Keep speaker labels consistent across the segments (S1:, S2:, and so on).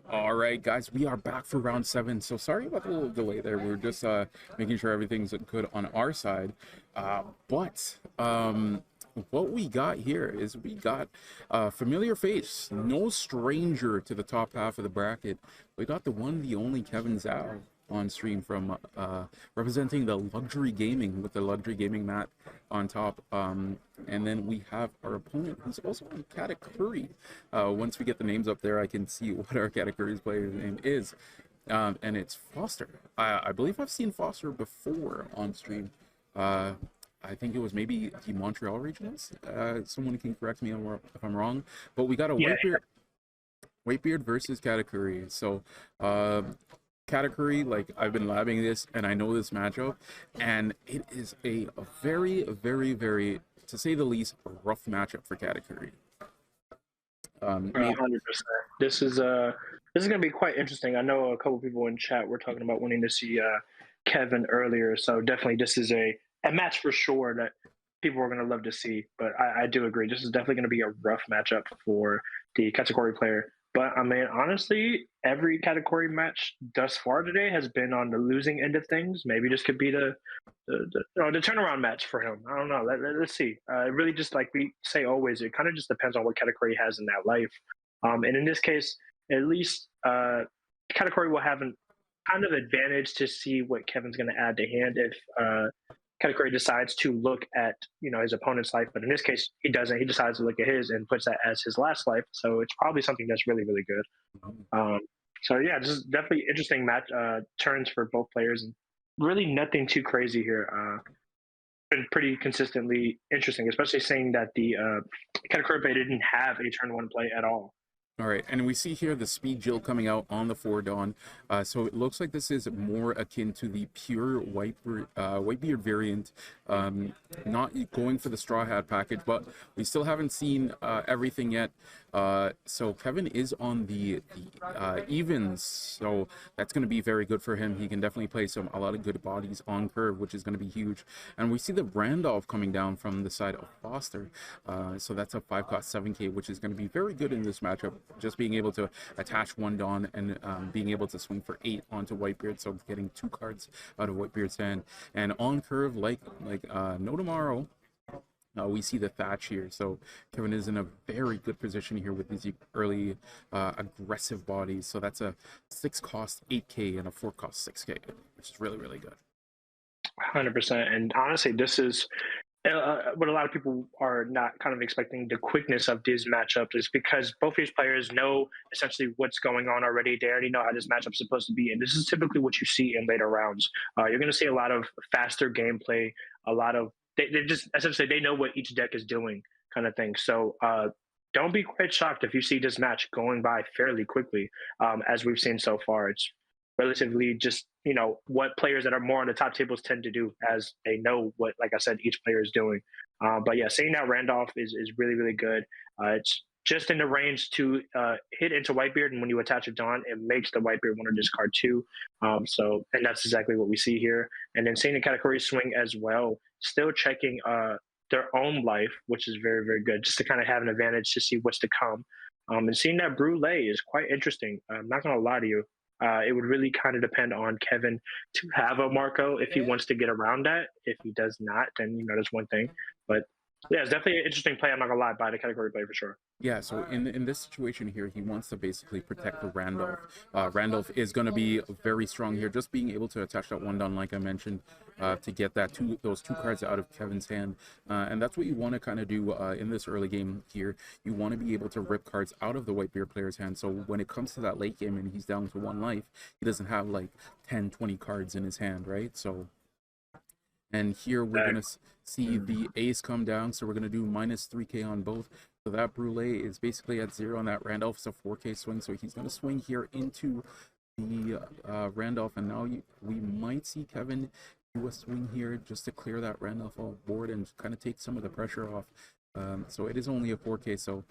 S1: All right, guys, we are back for round seven. So sorry about the little delay there. We are just making sure everything's good on our side. But what we got here is we got a familiar face, no stranger to the top half of the bracket. We got the one, the only Kevin Zhao on stream from representing the luxury gaming with the luxury gaming mat on top. And then we have our opponent who's also on Katakuri. Once we get the names up there, I can see what our Katakuri's player's name is. And it's Foster. I believe I've seen Foster before on stream. I think it was maybe the Montreal regionals. Someone can correct me if I'm wrong. But we got a
S2: Yeah,
S1: Whitebeard versus Katakuri. So Katakuri, like I've been labbing this and I know this matchup, and it is a very, very, very, to say the least, rough matchup for Katakuri. Maybe
S2: 100%. This is gonna be quite interesting. I know a couple people in chat were talking about wanting to see Kevin earlier, so definitely this is a match for sure that people are gonna love to see. But I do agree, this is definitely gonna be a rough matchup for the Katakuri player. But I mean, honestly, every Katakuri match thus far today has been on the losing end of things. Maybe this could be the turnaround match for him. I don't know. Let's see. It really just like we say always, it kind of just depends on what category he has in that life. And in this case, at least category will have an kind of advantage to see what Kevin's going to add to hand if category decides to look at his opponent's life. But in this case, he doesn't. He decides to look at his and puts that as his last life. So it's probably something that's really really good. So yeah, this is definitely interesting match turns for both players, and really nothing too crazy here. Been pretty consistently interesting, especially seeing that the Katakuri didn't have a turn one play at all.
S1: All right, and we see here the speed Jill coming out on the 4 Dawn. So it looks like this is more akin to the pure Whitebeard variant, not going for the Straw Hat package, but we still haven't seen everything yet. So Kevin is on the evens, so that's going to be very good for him. He can definitely play a lot of good bodies on curve, which is going to be huge. And we see the Randolph coming down from the side of Foster. So that's a 5-cost 7K, which is going to be very good in this matchup. Just being able to attach 1 Dawn and being able to swing for 8 onto Whitebeard, so getting 2 cards out of Whitebeard's hand. And on curve, like no tomorrow, we see the Thatch here. So Kevin is in a very good position here with these early aggressive bodies. So that's a 6-cost 8K and a 4-cost 6K, which is really, really good.
S2: 100%. And honestly, this is what a lot of people are not kind of expecting the quickness of these matchups is because both these players know essentially what's going on already. They already know how this matchup's supposed to be. And this is typically what you see in later rounds. You're going to see a lot of faster gameplay, a lot of, they just essentially, they know what each deck is doing kind of thing. So, don't be quite shocked if you see this match going by fairly quickly, as we've seen so far. It's relatively just what players that are more on the top tables tend to do, as they know what, like I said, each player is doing. But yeah, seeing that Randolph is really really good. It's just in the range to hit into Whitebeard, and when you attach a Dawn, it makes the Whitebeard want to discard 2. And that's exactly what we see here. And then seeing the category swing as well, still checking their own life, which is very very good, just to kind of have an advantage to see what's to come. And seeing that Brulee is quite interesting. I'm not gonna lie to you. It would really kind of depend on Kevin to have a Marco if he wants to get around that. If he does not, then that's one thing. But yeah, it's definitely an interesting play. I'm not gonna lie, by the category play for sure.
S1: Yeah, so in this situation here, he wants to basically protect the Randolph. Randolph is going to be very strong here, just being able to attach that 1 Dawn, like I mentioned, to get those 2 cards out of Kevin's hand. And that's what you want to kind of do in this early game here. You want to be able to rip cards out of the Whitebeard player's hand. So when it comes to that late game and he's down to 1 life, he doesn't have like 10, 20 cards in his hand, right? So, and here we're going to see the ace come down. So we're going to do minus 3K on both. So that Brulee is basically at 0 on that Randolph. It's a 4K swing. So he's going to swing here into the Randolph. And now we might see Kevin do a swing here just to clear that Randolph off board and kind of take some of the pressure off. So it is only a 4K. So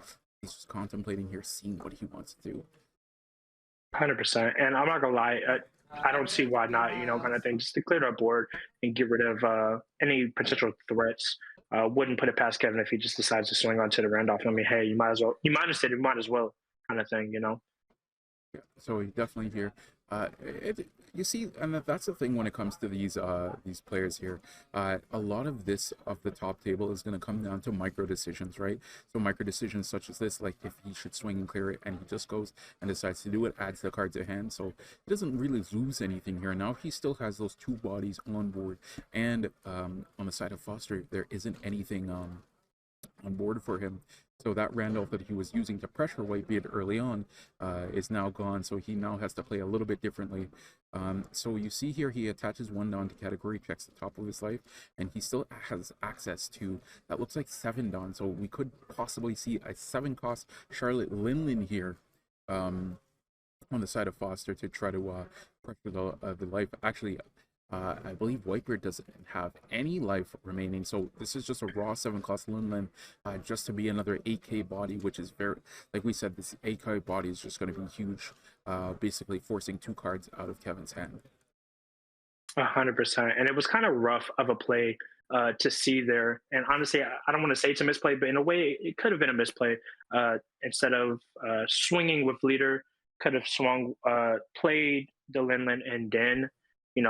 S1: he's just contemplating here, seeing what he wants to do.
S2: 100%. And I'm not gonna lie, I don't see why not. Kind of thing, just to clear the board and get rid of any potential threats Wouldn't put it past Kevin if he just decides to swing onto the Randolph. I mean, hey, you might as well. You might have said you might as well, kind of thing, you know.
S1: Yeah, so definitely here. You see, and that's the thing when it comes to these players here. A lot of this of the top table is going to come down to micro decisions, right? So micro decisions such as this, like if he should swing and clear it, and he just goes and decides to do it, adds the card to hand, so he doesn't really lose anything here. Now he still has those two bodies on board, and on the side of Foster, there isn't anything on board for him. So that Randolph that he was using to pressure Whitebeard early on is now gone. So he now has to play a little bit differently. So you see here, he attaches one Don to Katakuri, checks the top of his life, and he still has access to, that looks like 7 Don. So we could possibly see a 7 cost Charlotte Linlin here on the side of Foster to try to pressure the life. Actually, I believe Whitebeard doesn't have any life remaining, so this is just a raw 7 cost Linlin, just to be another 8k body, which is very, like we said, this 8k body is just going to be huge, basically forcing 2 cards out of Kevin's hand.
S2: 100%, and it was kind of rough of a play to see there. And honestly, I don't want to say it's a misplay, but in a way, it could have been a misplay. Instead of swinging with leader, could have swung, played the Linlin, and then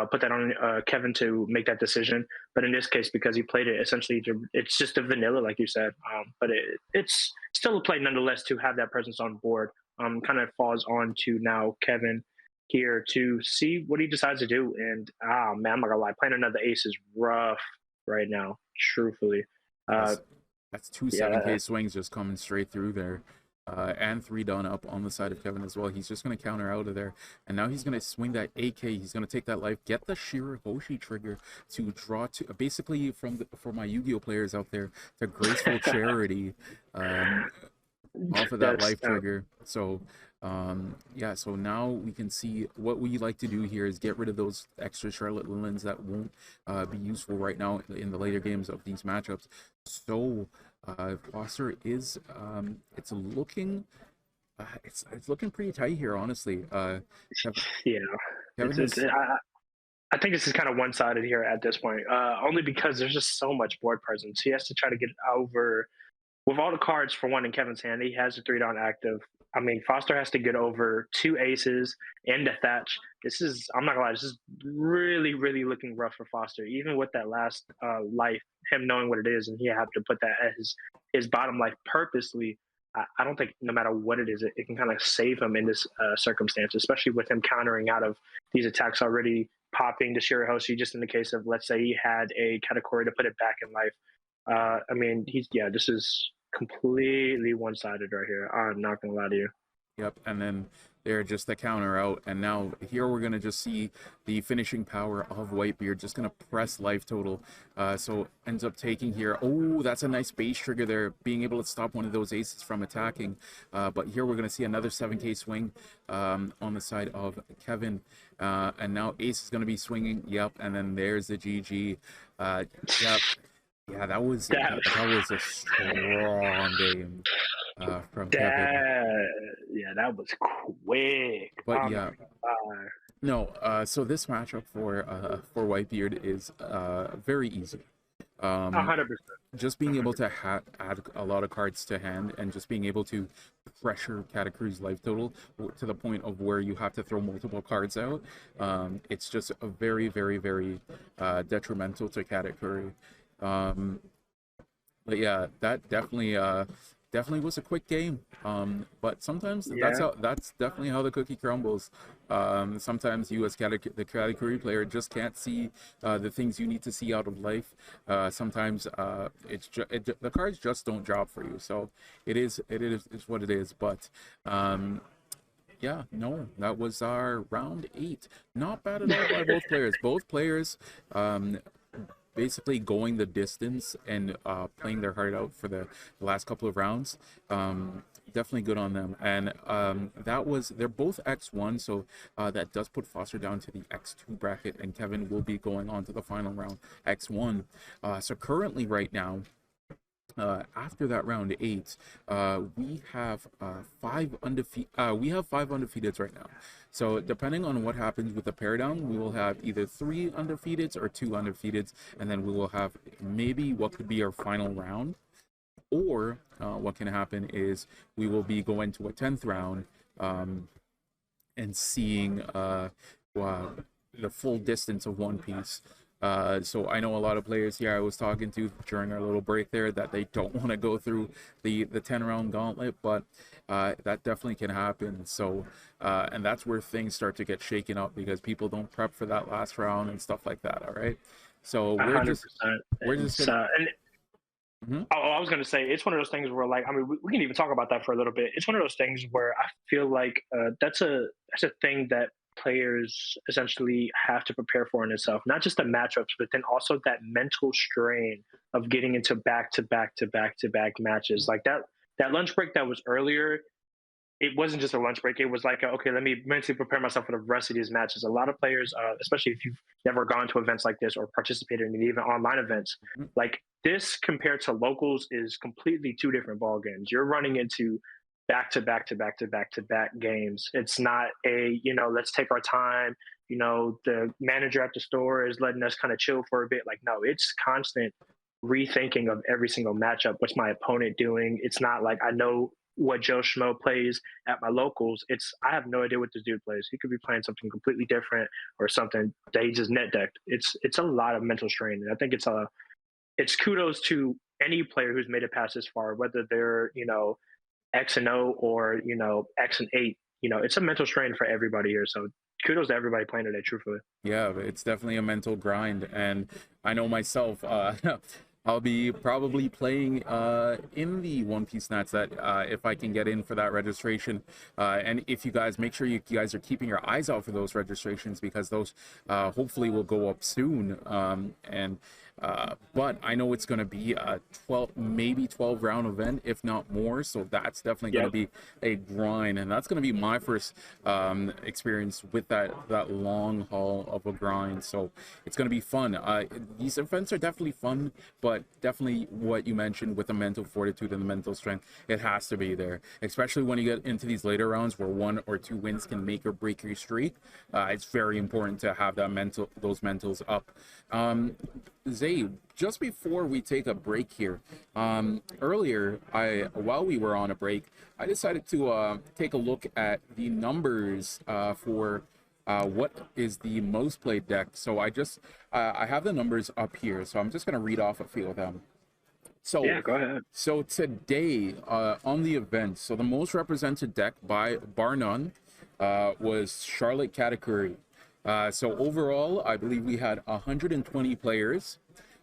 S2: put that on Kevin to make that decision. But in this case, because he played it, essentially, it's just a vanilla, like you said. But it's still a play nonetheless to have that presence on board. Kind of falls on to now Kevin here to see what he decides to do. And man, I'm not gonna lie, playing another ace is rough right now, truthfully.
S1: That's 2 7k swings just coming straight through there. And 3 done up on the side of Kevin as well. He's just going to counter out of there. And now he's going to swing that 8k. He's going to take that life, get the Shirahoshi trigger to draw to, basically for my Yu-Gi-Oh players out there, to graceful charity off of that life trigger. So yeah, so now we can see what we like to do here is get rid of those extra Charlotte Linlins that won't be useful right now in the later games of these matchups. So Foster is it's looking pretty tight here, honestly.
S2: Kevin I think this is kind of one-sided here at this point, only because there's just so much board presence. He has to try to get over with all the cards, for one, in Kevin's hand. He has a 3 down active. I mean, Foster has to get over 2 aces and a thatch. I'm not gonna lie, this is really, really looking rough for Foster. Even with that last life, him knowing what it is, and he had to put that as his bottom life purposely. I don't think, no matter what it is, it can kind of save him in this circumstance, especially with him countering out of these attacks already, popping the Shirahoshi, just in the case of, let's say he had a Katakuri to put it back in life. I mean, this is completely one-sided right here. I'm not gonna lie to you.
S1: Yep, and then they're just the counter out, and now here we're gonna just see the finishing power of Whitebeard, just gonna press life total. So ends up taking here. Oh, that's a nice base trigger there, being able to stop one of those aces from attacking. But here we're gonna see another 7k swing on the side of Kevin, and now Ace is gonna be swinging. Yep, and then there's the GG. Yep. Yeah, that was a strong game from Kevin.
S2: Yeah, that was quick.
S1: But yeah, no. So this matchup for Whitebeard is very easy.
S2: 100%.
S1: Just being able to add a lot of cards to hand, and just being able to pressure Katakuri's life total to the point of where you have to throw multiple cards out. It's just a very, very, very detrimental to Katakuri. But yeah, that definitely was a quick game. But sometimes that's definitely how the cookie crumbles. Sometimes you as the Katakuri player just can't see the things you need to see out of life. Sometimes the cards just don't drop for you. So it is what it is. But yeah, no, that was our round 8. Not bad at all by both players. Both players basically going the distance and playing their heart out for the last couple of rounds. Definitely good on them. And they're both X1, so that does put Foster down to the X2 bracket, and Kevin will be going on to the final round, X1. So currently right now, After that round 8, we have five undefeated. We have 5 undefeateds right now. So depending on what happens with the pair down, we will have either 3 undefeateds or 2 undefeateds, and then we will have maybe what could be our final round. Or what can happen is we will be going to a 10th round, and seeing the full distance of One Piece. So I know a lot of players here I was talking to during our little break there that they don't want to go through the 10 round gauntlet, but that definitely can happen. So and that's where things start to get shaken up because people don't prep for that last round and stuff like that. All right, so we're just
S2: 100%.
S1: we're just gonna.
S2: And
S1: Mhm.
S2: oh, I was going to say it's one of those things where, like, I mean, we can even talk about that for a little bit. It's one of those things where I feel like that's a thing that players essentially have to prepare for in itself. Not just the matchups, but then also that mental strain of getting into back to back to back to back matches. Like that lunch break that was earlier, it wasn't just a lunch break. It was like, okay, let me mentally prepare myself for the rest of these matches. A lot of players, especially if you've never gone to events like this or participated in even online events,
S1: Mhm.
S2: like this compared to locals is completely two different ball games. You're running into back to back to back to back to back games. It's not a, let's take our time. The manager at the store is letting us kind of chill for a bit. Like, no, it's constant rethinking of every single matchup. What's my opponent doing? It's not like I know what Joe Schmo plays at my locals. I have no idea what this dude plays. He could be playing something completely different or something that he just net decked. It's a lot of mental strain, and I think it's kudos to any player who's made it past this far, whether they're X and O or X and 8. It's a mental strain for everybody here. So kudos to everybody playing today. Truthfully.
S1: Yeah, it's definitely a mental grind, and I know myself. I'll be probably playing in the One Piece Nats that if I can get in for that registration. And if you guys make sure you guys are keeping your eyes out for those registrations because those hopefully will go up soon. And but I know it's going to be a 12 round event, if not more. So that's definitely going to
S2: Yep.
S1: be a grind, and that's going to be my first experience with that long haul of a grind. So it's going to be fun. These events are definitely fun, but definitely what you mentioned with the mental fortitude and the mental strength, it has to be there, especially when you get into these later rounds where 1 or 2 wins can make or break your streak. It's very important to have those mentals up. Zay, just before we take a break here, earlier, while we were on a break, I decided to take a look at the numbers for what is the most played deck. So I have the numbers up here, so I'm just gonna read off a few of them. So,
S2: Yeah. Go ahead.
S1: so today on the event, so the most represented deck by bar none was Charlotte Katakuri. So overall, I believe we had 120 players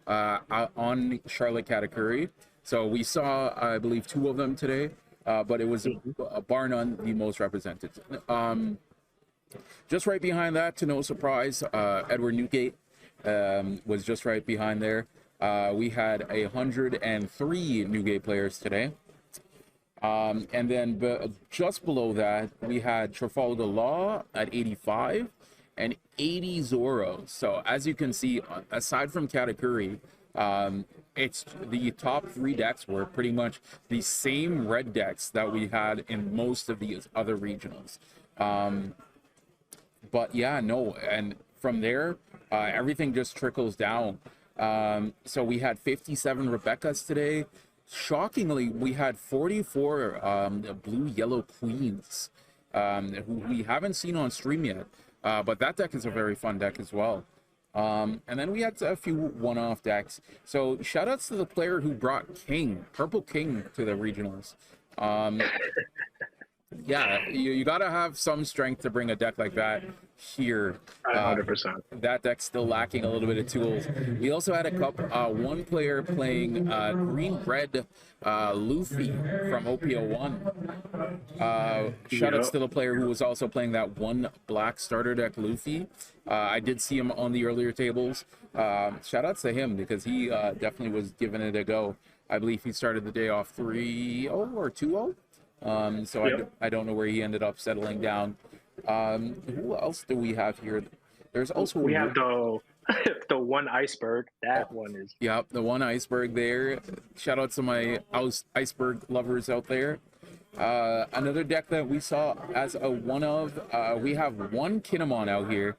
S1: on Charlotte Katakuri. So we saw, I believe, 2 of them today, but it was bar none the most represented. Just right behind that, to no surprise, Edward Newgate was just right behind there. We had 103 Newgate players today. And then just below that, we had Trafalgar Law at 85 and 80 Zoro. So as you can see, aside from Katakuri, it's the top 3 decks were pretty much the same red decks that we had in most of these other regionals. But yeah, no, and from there, everything just trickles down. So we had 57 Rebecca's today. Shockingly, we had 44 blue yellow queens, who we haven't seen on stream yet. But that deck is a very fun deck as well. And then we had a few one-off decks. So shout outs to the player who brought Purple King to the regionals. Yeah, you got to have some strength to bring a deck like that here.
S2: 100%.
S1: That deck's still lacking a little bit of tools. We also had one player playing green red Luffy from OPO1. Shout outs
S2: Yep.
S1: to the player who was also playing that one black starter deck Luffy. I did see him on the earlier tables. Shout outs to him because he definitely was giving it a go. I believe he started the day off 3-0 or 2-0. So
S2: Yep.
S1: I don't know where he ended up settling down. Who else do we have here? There's also
S2: We have The one iceberg,
S1: Oh,
S2: that one is.
S1: yep, the one iceberg there. Shout out to my iceberg lovers out there. Another deck that we saw as a one of, we have one Kinemon out here.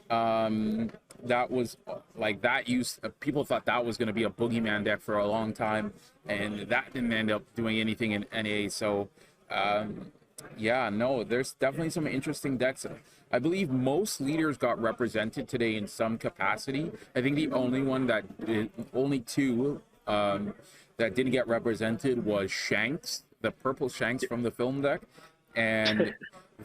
S1: That was like that used. People thought that was going to be a boogeyman deck for a long time, and that didn't end up doing anything in NA. So, yeah, no, there's definitely some interesting decks. I believe most leaders got represented today in some capacity. I think the only one only two that didn't get represented was Shanks, the purple Shanks from the film deck, and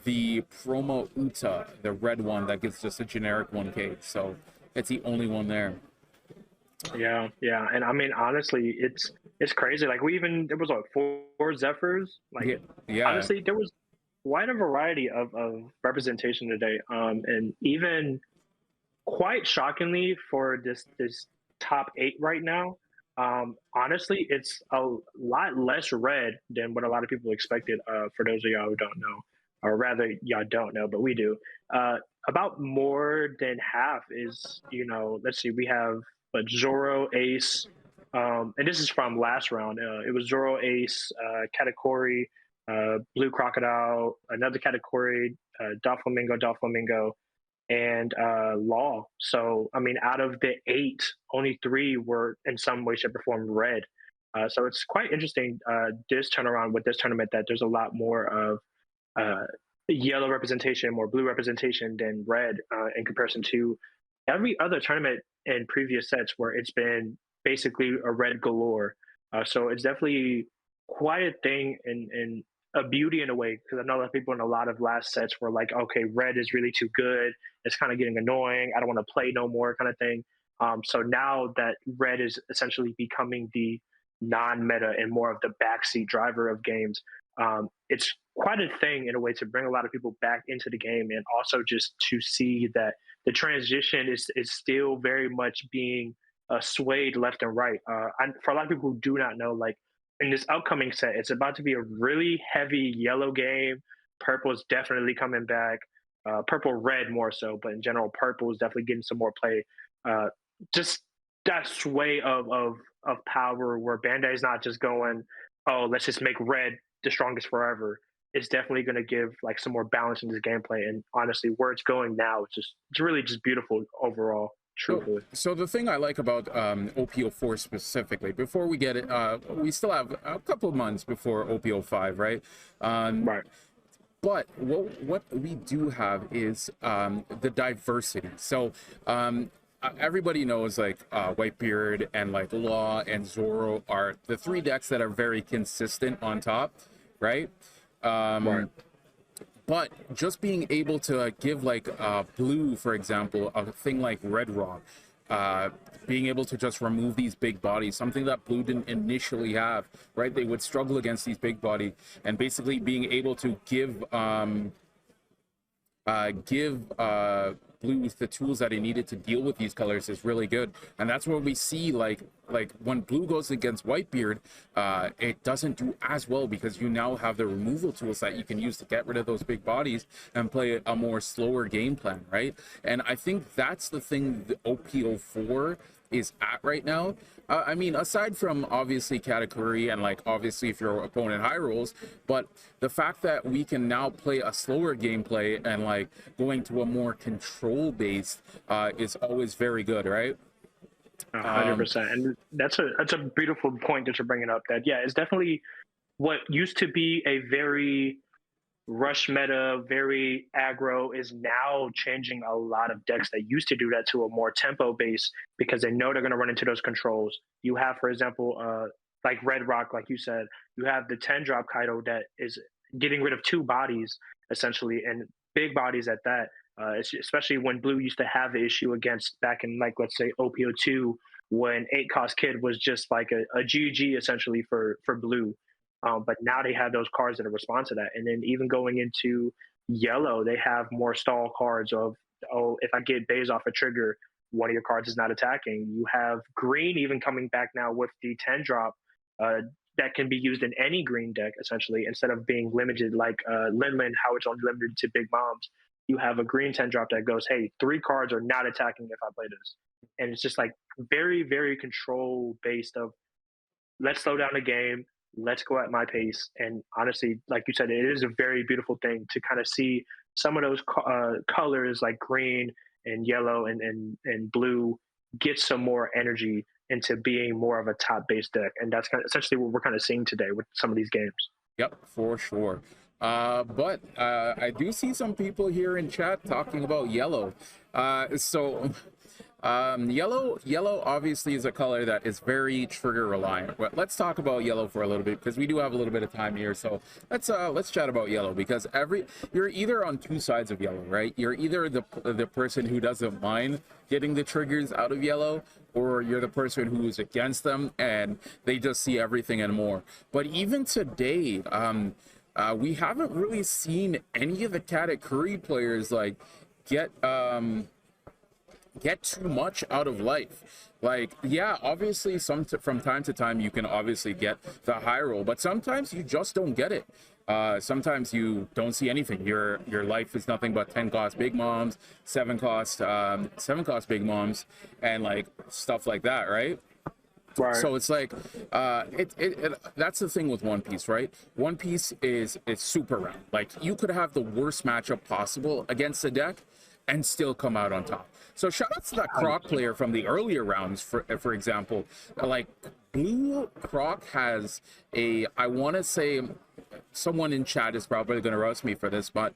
S1: the promo Uta, the red one that gets just a generic 1K. So it's the only one there.
S2: Yeah, yeah, and I mean honestly, it's crazy. Like we even there was what four Zephyrs. Like
S1: Yeah, yeah,
S2: honestly, there was quite a variety of representation today. And even quite shockingly for this top eight right now, honestly, it's a lot less red than what a lot of people expected. For those of y'all who don't know, or rather, y'all don't know, but we do. Uh, about more than half is, let's see, we have a Zoro Ace, and this is from last round. It was Zoro Ace, Katakuri, Blue Crocodile, another Katakuri, Doflamingo, and Law. So, I mean, out of the eight, only three were in some way, shape, or form red. So it's quite interesting this turnaround with this tournament that there's a lot more of uh, yellow representation, more blue representation than red in comparison to every other tournament in previous sets where it's been basically a red galore. So it's definitely quite a thing and a beauty in a way, because I know that people in a lot of last sets were like, okay, red is really too good. It's kind of getting annoying. I don't want to play no more kind of thing. So now that red is essentially becoming the non-meta and more of the backseat driver of games, it's quite a thing in a way to bring a lot of people back into the game, and also just to see that the transition is still very much being swayed left and right. For a lot of people who do not know, like in this upcoming set, it's about to be a really heavy yellow game. Purple is definitely coming back. Purple, red more so, but in general, purple is definitely getting some more play. Uh, just that sway of power, where Bandai is not just going, oh, let's just make red the strongest forever. It's definitely going to give like some more balance in this gameplay. And honestly, where it's going now, it's really just beautiful overall.
S1: So,
S2: Truthfully,
S1: so the thing I like about OPO4 specifically, before we get it, we still have a couple of months before OPO5, right?
S2: right?
S1: But what we do have is the diversity. So everybody knows like Whitebeard and like Law and Zoro are the three decks that are very consistent on top, right?
S2: Right.
S1: But just being able to give like blue, for example, a thing like Red Rock, being able to just remove these big bodies, something that blue didn't initially have, right? They would struggle against these big body, and basically being able to give blues the tools that it needed to deal with these colors is really good. And that's where we see like when blue goes against Whitebeard, it doesn't do as well, because you now have the removal tools that you can use to get rid of those big bodies and play a more slower game plan, right? And I think that's the thing the OPO4 is at right now. I mean, aside from obviously Katakuri and like obviously if your opponent high rolls, but the fact that we can now play a slower gameplay and like going to a more control based is always very good, right?
S2: 100%. And that's a beautiful point that you're bringing up. That yeah, it's definitely what used to be a very rush meta, very aggro, is now changing a lot of decks that used to do that to a more tempo base, because they know they're going to run into those controls. You have, for example, like Red Rock, like you said, you have the 10 drop Kaido that is getting rid of two bodies essentially, and big bodies at that. Especially when Blue used to have the issue against back in, like, let's say OPO2, when 8 cost Kid was just like a GG essentially for Blue. But now they have those cards that respond to that. And then even going into yellow, they have more stall cards of, oh, if I get Bays off a trigger, one of your cards is not attacking. You have green even coming back now with the 10 drop that can be used in any green deck, essentially, instead of being limited like Linlin, how it's only limited to big bombs. you have a green 10 drop that goes, hey, 3 cards are not attacking if I play this. And it's just like very, very control based of let's slow down the game, let's go at my pace. And honestly, like you said, it is a very beautiful thing to kind of see some of those colors like green and yellow and blue get some more energy into being more of a top base deck. And that's kind of essentially what we're kind of seeing today with some of these games.
S1: Yep, for sure. But I do see some people here in chat talking about yellow. Yellow obviously is a color that is very trigger reliant. But let's talk about yellow for a little bit because we do have a little bit of time here. So let's chat about yellow because you're either on two sides of yellow, right? You're either the person who doesn't mind getting the triggers out of yellow, or you're the person who is against them and they just see everything and more. But even today, we haven't really seen any of the Katakuri players like get too much out of life. Like, yeah, obviously from time to time you can obviously get the high roll, but sometimes you just don't get it. Sometimes you don't see anything. Your life is nothing but 10 cost big moms, 7 cost big moms, and like stuff like that, right?
S2: Right.
S1: So it's like that's the thing with One Piece, right? One Piece is super round. Like you could have the worst matchup possible against a deck and still come out on top. So shout out to that Croc player from the earlier rounds, for example. Like Blue Croc has I want to say, someone in chat is probably going to roast me for this, but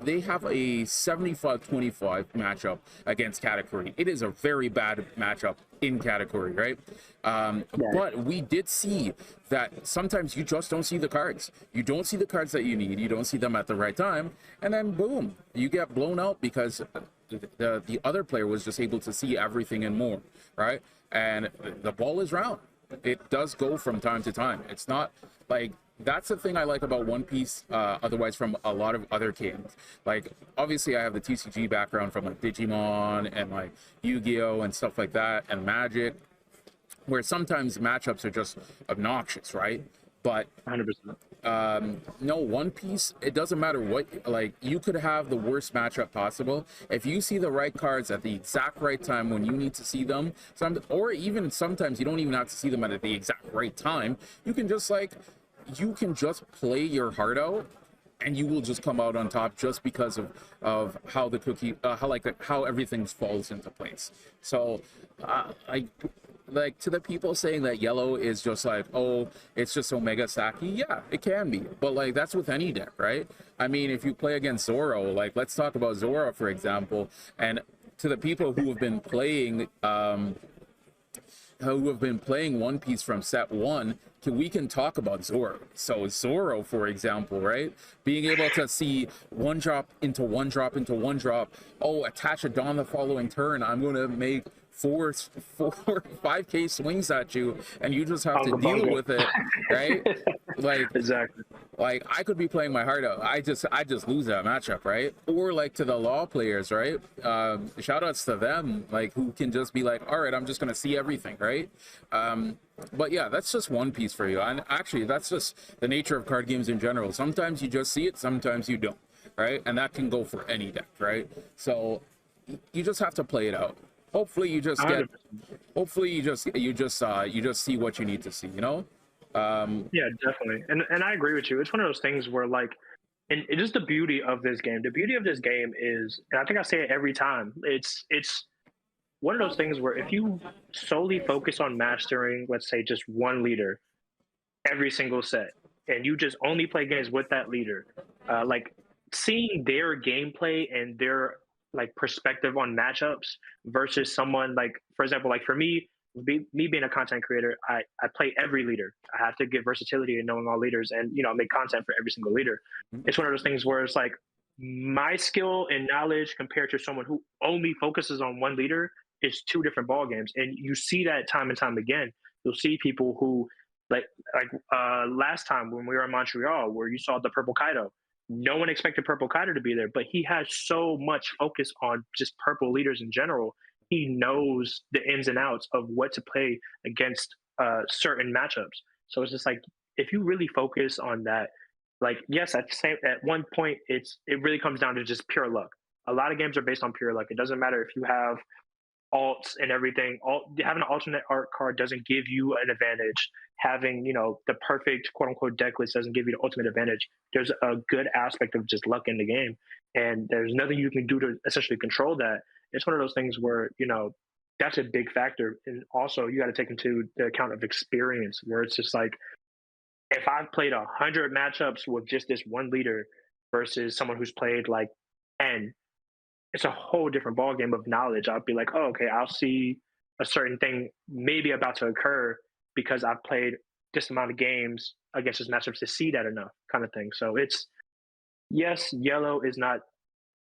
S1: they have a 75-25 matchup against Katakuri. It is a very bad matchup in Katakuri, right? But we did see that sometimes you just don't see the cards. You don't see the cards that you need. You don't see them at the right time. And then boom, you get blown out because the other player was just able to see everything and more, right? And the ball is round. It does go from time to time. It's not like, that's the thing I like about One Piece, otherwise from a lot of other games. Like, obviously I have the TCG background from like Digimon and like Yu-Gi-Oh! And stuff like that, and Magic, where sometimes matchups are just obnoxious, right? But
S2: 100%.
S1: no, One Piece, it doesn't matter what, like, you could have the worst matchup possible. If you see the right cards at the exact right time when you need to see them, or even sometimes you don't even have to see them at the exact right time, you can just play your heart out and you will just come out on top just because of how the cookie, how everything falls into place. So like to the people saying that yellow is just like, oh, it's just Omega Saki, yeah, it can be, but like that's with any deck, right? I mean, if you play against Zoro, like let's talk about Zoro for example, and to the people who have been playing One Piece from set 1, we can talk about Zoro. So Zoro, for example, right? Being able to see one drop into one drop into one drop. Oh, attach a Dawn the following turn. I'm going to make 5k swings at you, and you just have to deal with it, right? Like,
S2: exactly.
S1: Like, I could be playing my heart out. I just lose that matchup, right? Or like to the law players, right? Shout outs to them, like, who can just be like, all right, I'm just gonna see everything, right? But yeah, that's just One Piece for you. And actually, that's just the nature of card games in general. Sometimes you just see it, sometimes you don't, right? And that can go for any deck, right? So you just have to play it out. Hopefully you just get. 100%. Hopefully you just see what you need to see. You know.
S2: Yeah, definitely. And I agree with you. It's one of those things where like, and it is the beauty of this game. The beauty of this game is, and I think I say it every time, it's one of those things where if you solely focus on mastering, let's say just one leader every single set, and you just only play games with that leader, like seeing their gameplay and their like perspective on matchups versus someone like, for example, like for me being a content creator, I play every leader. I have to give versatility in knowing all leaders and, you know, make content for every single leader. It's one of those things where it's like my skill and knowledge compared to someone who only focuses on one leader is two different ball games. And you see that time and time again. You'll see people who like last time when we were in Montreal, where you saw the Purple Kaido. No one expected Purple Kaido to be there, but he has so much focus on just purple leaders in general. He knows the ins and outs of what to play against certain matchups. So it's just like, if you really focus on that, Like, yes, at one point, it really comes down to just pure luck. A lot of games are based on pure luck. It doesn't matter if you have alts and everything. Having an alternate art card doesn't give you an advantage. Having, the perfect quote unquote deck list doesn't give you the ultimate advantage. There's a good aspect of just luck in the game, and there's nothing you can do to essentially control that. It's one of those things where that's a big factor, and also you got to take into the account of experience, where it's just like, if I've played 100 matchups with just this one leader versus someone who's played like 10, it's a whole different ballgame of knowledge. I'll be like, oh, okay, I'll see a certain thing maybe about to occur because I've played this amount of games against this matchup to see that enough, kind of thing. So it's, yes, yellow is not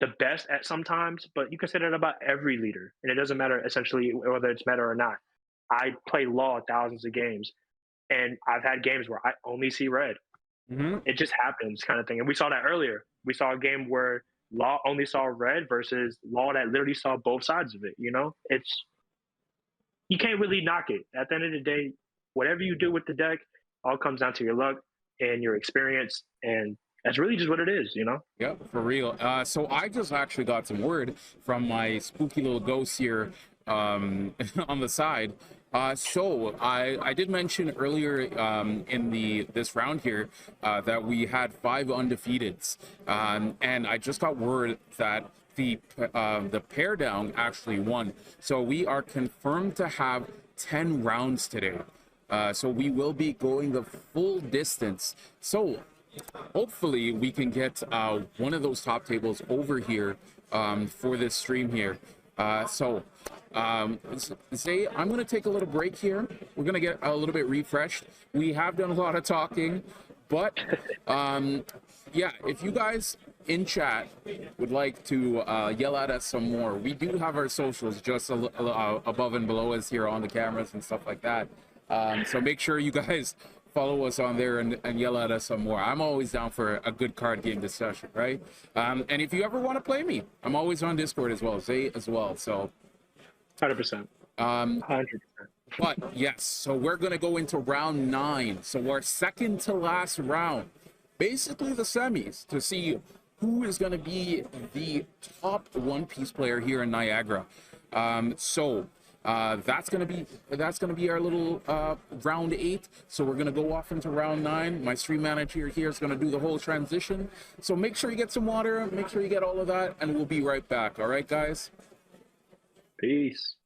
S2: the best at sometimes, but you can say that about every leader, and it doesn't matter essentially whether it's meta or not. I play law thousands of games, and I've had games where I only see red.
S1: Mm-hmm.
S2: It just happens, kind of thing. And we saw that earlier. We saw a game where Law only saw red versus Law that literally saw both sides of it. It's, you can't really knock it. At the end of the day, whatever you do with the deck, all comes down to your luck and your experience, and that's really just what it is.
S1: Yep, for real. So I just actually got some word from my spooky little ghost here on the side. So I did mention earlier in this round here that we had 5 undefeateds, and I just got word that the pair down actually won. So we are confirmed to have 10 rounds today. So we will be going the full distance. So hopefully we can get one of those top tables over here for this stream here. Zay, I'm going to take a little break here. We're going to get a little bit refreshed. We have done a lot of talking, but yeah, if you guys in chat would like to yell at us some more, we do have our socials just above and below us here on the cameras and stuff like that. So make sure you guys follow us on there and yell at us some more. I'm always down for a good card game discussion, right? And if you ever want to play me, I'm always on Discord as well, Zay as well. So
S2: 100%. 100%.
S1: But yes, so we're gonna go into round 9. So our second to last round, basically the semis, to see who is gonna be the top One Piece player here in Niagara. That's gonna be our little round 8. So we're gonna go off into round 9. My stream manager here is gonna do the whole transition. So make sure you get some water, make sure you get all of that, and we'll be right back. All right, guys.
S2: Peace.